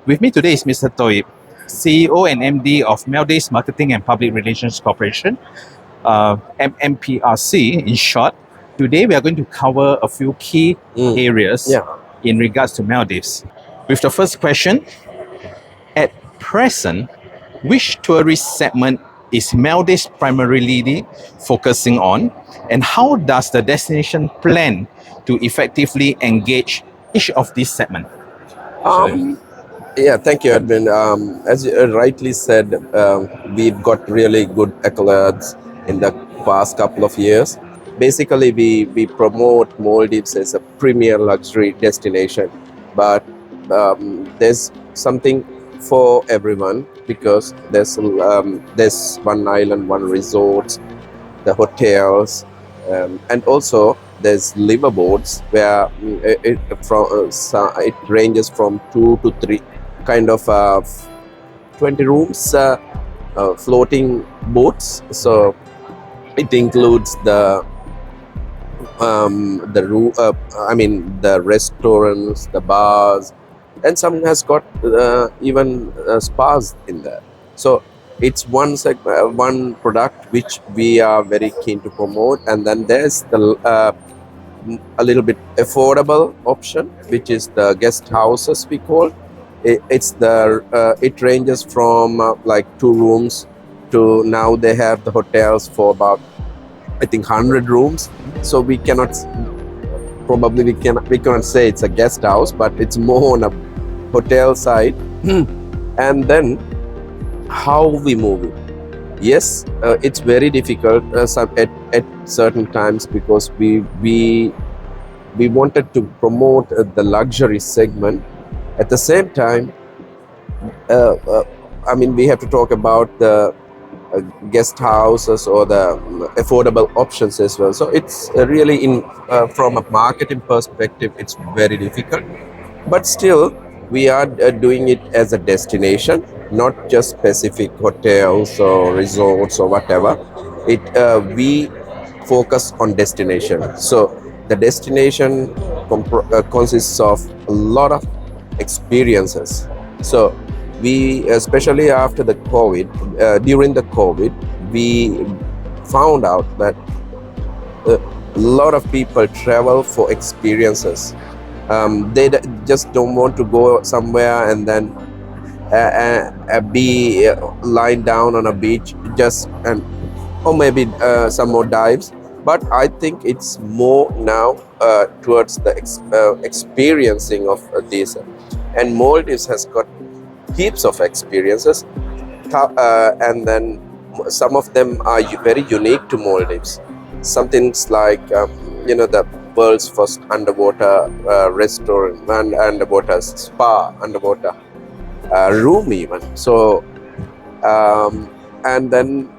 With me today is Mr. Thoyyib, CEO and MD of Maldives Marketing and Public Relations Corporation, MMPRC in short. Today we are going to cover a few key areas Yeah. in regards to Maldives. With the first question, at present, which tourist segment is Maldives primarily focusing on, and how does the destination plan to effectively engage each of these segments? Yeah, thank you, Edwin. As you rightly said, we've got really good accolades in the past couple of years. Basically, we promote Maldives as a premier luxury destination, but there's something for everyone because there's one island, one resort, the hotels, and also there's liverboards where it ranges from 2 to 3 kind of 20 rooms floating boats. So it includes the restaurants, the bars, and some has got even spas in there. So it's one product which we are very keen to promote, and then there's the a little bit affordable option, which is the guest houses we call. It ranges from like 2 rooms to now they have the hotels for about I think 100 rooms. So we cannot say it's a guest house, but it's more on a hotel side. And then how we move it. Yes, it's very difficult at certain times because we wanted to promote the luxury segment. At the same time, we have to talk about the guest houses or the affordable options as well. So it's really from a marketing perspective, it's very difficult. But still, we are doing it as a destination, not just specific hotels or resorts or whatever. We focus on destination. So the destination consists of a lot of experiences. So we, especially after the during the COVID, we found out that a lot of people travel for experiences. They just don't want to go somewhere and then be lying down on a beach or maybe some more dives. But I think it's more now towards the experiencing of these. And Maldives has got heaps of experiences, and then some of them are very unique to Maldives. Some things like the world's first underwater restaurant and underwater spa, underwater room even. So and then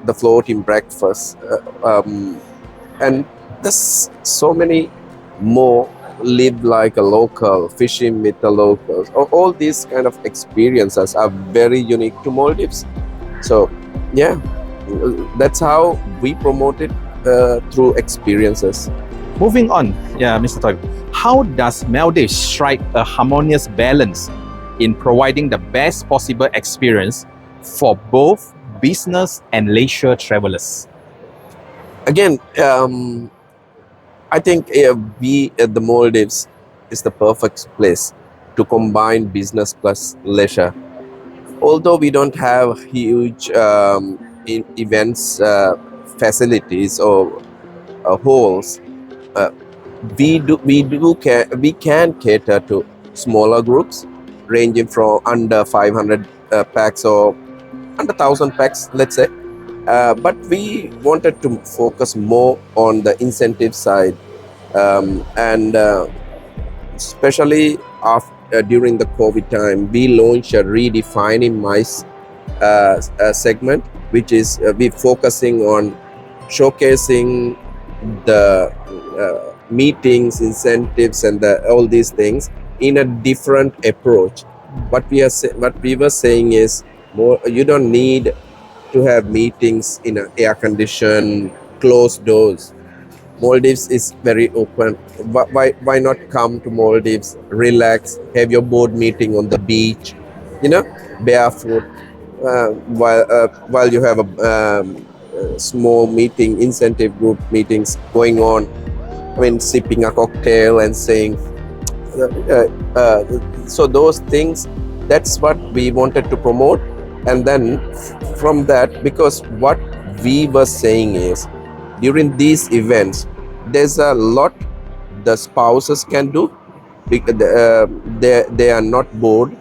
the floating breakfast, and there's so many more. Live like a local, fishing with the locals. All these kind of experiences are very unique to Maldives. So yeah, that's how we promote it through experiences. Moving on, Mr. Thoyyib, how does Maldives strike a harmonious balance in providing the best possible experience for both business and leisure travelers? Again, I think the Maldives is the perfect place to combine business plus leisure. Although we don't have huge events facilities or halls, we can cater to smaller groups ranging from under 500 packs or under 1,000 packs, let's say. But we wanted to focus more on the incentive side, and especially during the COVID time, we launched a Redefining MICE segment, which is we focusing on showcasing the meetings, incentives, and all these things in a different approach. What we were saying is more. You don't need to have meetings in an air-conditioned, closed doors. Maldives is very open. Why not come to Maldives, relax, have your board meeting on the beach, you know, barefoot, while you have a small meeting, incentive group meetings going on. I mean, sipping a cocktail and saying, so those things. That's what we wanted to promote, and then from that, because what we were saying is during these events, there's a lot the spouses can do. They are not bored.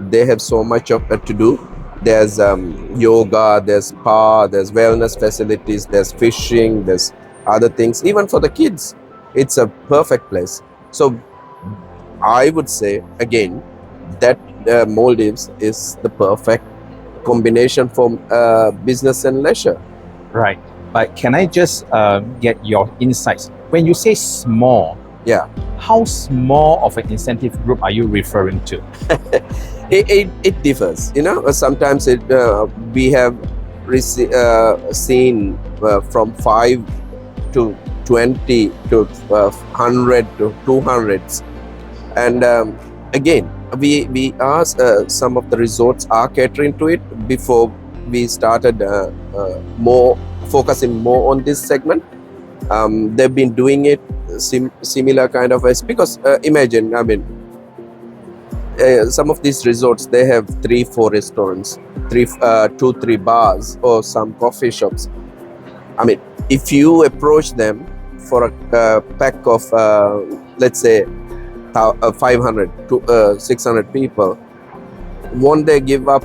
They have so much of to do. There's yoga, there's spa, there's wellness facilities, there's fishing, there's other things. Even for the kids, it's a perfect place. So I would say again that Maldives is the perfect combination for business and leisure. Right. But can I just get your insights? When you say small, Yeah. how small of an incentive group are you referring to? It differs, sometimes we have seen from 5 to 20 to 100 to 200s, and again we asked some of the resorts are catering to it before we started more focusing more on this segment. They've been doing it similar kind of ways, because imagine, I mean, some of these resorts, they have 3-4 restaurants, 2-3 bars, or some coffee shops. I mean, if you approach them for a pack of let's say 500 to 600 people, won't they give or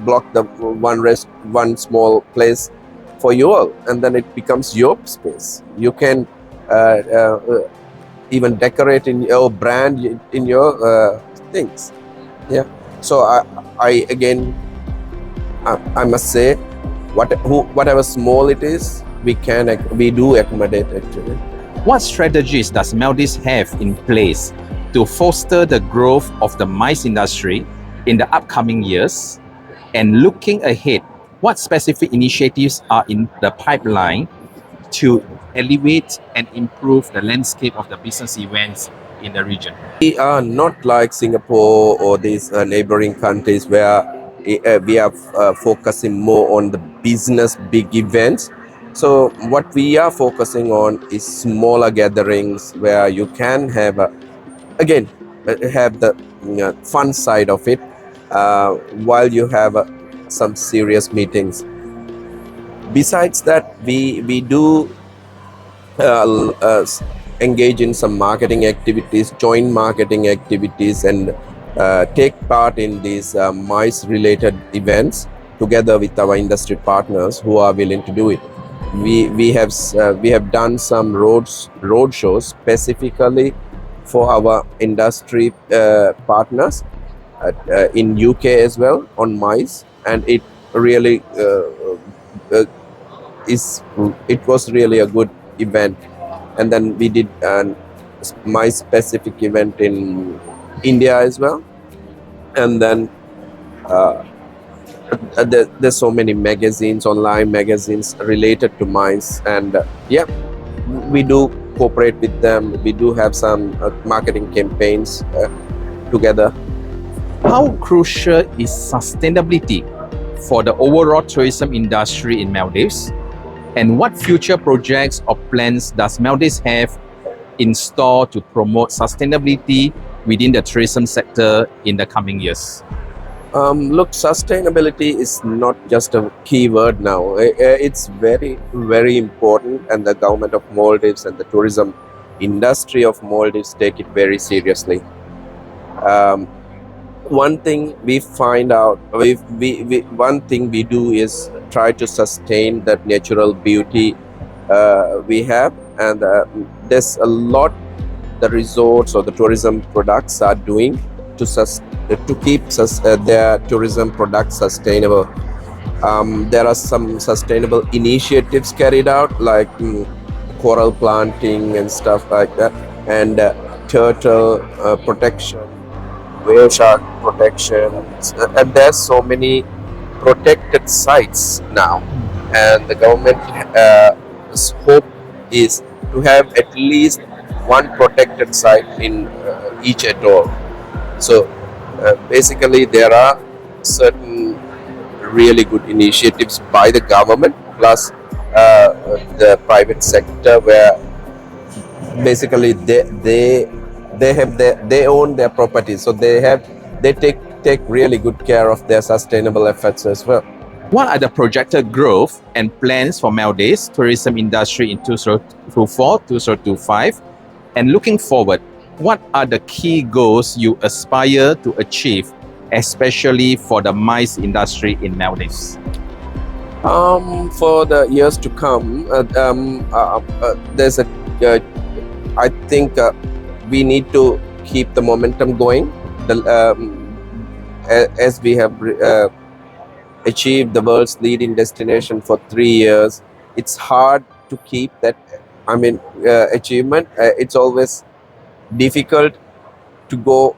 block the one small place for you all, and then it becomes your space? You can even decorate in your brand, in your things. Yeah. So I again, I must say, whatever small it is, we do accommodate actually. What strategies does Maldives have in place to foster the growth of the MICE industry in the upcoming years? And looking ahead, what specific initiatives are in the pipeline to elevate and improve the landscape of the business events in the region? We are not like Singapore or these neighboring countries where we are focusing more on the business big events. So what we are focusing on is smaller gatherings where you can have have the fun side of it while you have some serious meetings. Besides that, we do engage in some marketing activities, joint marketing activities, and take part in these MICE related events together with our industry partners who are willing to do it. We have done some road shows specifically for our industry partners in UK as well on MICE, and it really it was really a good event. And then we did my specific event in India as well, and then there's so many magazines, online magazines related to MICE, and yeah, we do cooperate with them. We do have some marketing campaigns together. How crucial is sustainability for the overall tourism industry in Maldives? And what future projects or plans does Maldives have in store to promote sustainability within the tourism sector in the coming years? Look, sustainability is not just a keyword now. It's very, very important, and the government of Maldives and the tourism industry of Maldives take it very seriously. One thing we find out, one thing we do is try to sustain that natural beauty we have, and there's a lot the resorts or the tourism products are doing to keep their tourism products sustainable. There are some sustainable initiatives carried out, like coral planting and stuff like that, and turtle protection, whale shark protection, and there's so many protected sites now, and the government hope is to have at least one protected site in each atoll. So basically, there are certain really good initiatives by the government plus the private sector where basically they have they own their properties, so they take really good care of their sustainable efforts as well. What are the projected growth and plans for Maldives tourism industry in 2024, 2025? And looking forward, what are the key goals you aspire to achieve, especially for the MICE industry in Maldives? For the years to come, there's a I think we need to keep the momentum going. As we have achieved the world's leading destination for 3 years, it's hard to keep that. Achievement. It's always difficult to go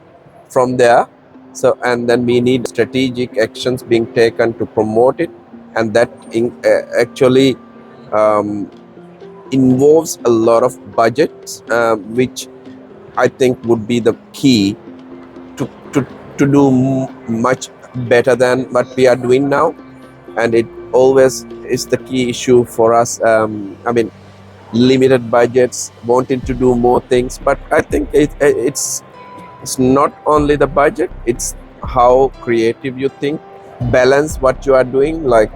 from there. So, and then we need strategic actions being taken to promote it, and that actually involves a lot of budgets, which I think would be the key to do much better than what we are doing now. And it always is the key issue for us. Limited budgets, wanting to do more things, but I think it's not only the budget, it's how creative you think, balance what you are doing, like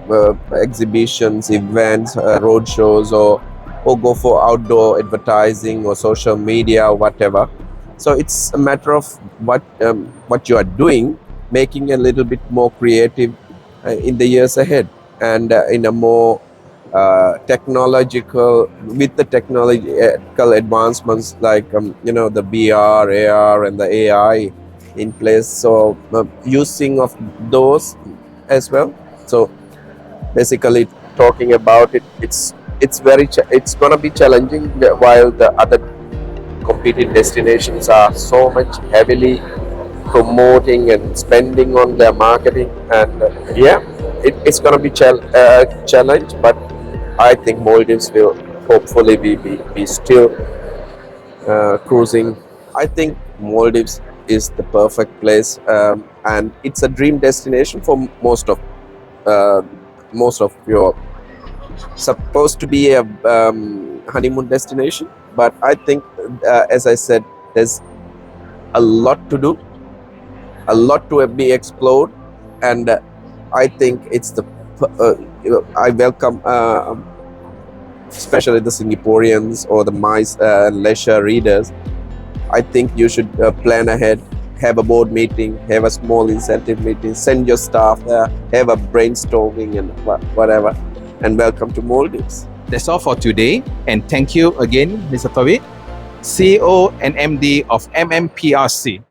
exhibitions, events, road shows, or go for outdoor advertising or social media or whatever. So it's a matter of what you are doing, making a little bit more creative in the years ahead, and in a more technological, with the technological advancements like the VR, AR, and the AI in place. So using of those as well. So basically, talking about it, it's it's gonna be challenging, while the other competing destinations are so much heavily promoting and spending on their marketing, and it's going to be challenge, but I think Maldives will hopefully be still cruising. I think Maldives is the perfect place, and it's a dream destination for most of your supposed to be a honeymoon destination. But I think, as I said, there's a lot to do, a lot to be explored, and I think it's I welcome especially the Singaporeans or the MICE leisure readers. I think you should plan ahead, have a board meeting, have a small incentive meeting, send your staff there, have a brainstorming and whatever, and welcome to Maldives. That's all for today, and thank you again, Mr. Thoyyib, CEO and MD of MMPRC.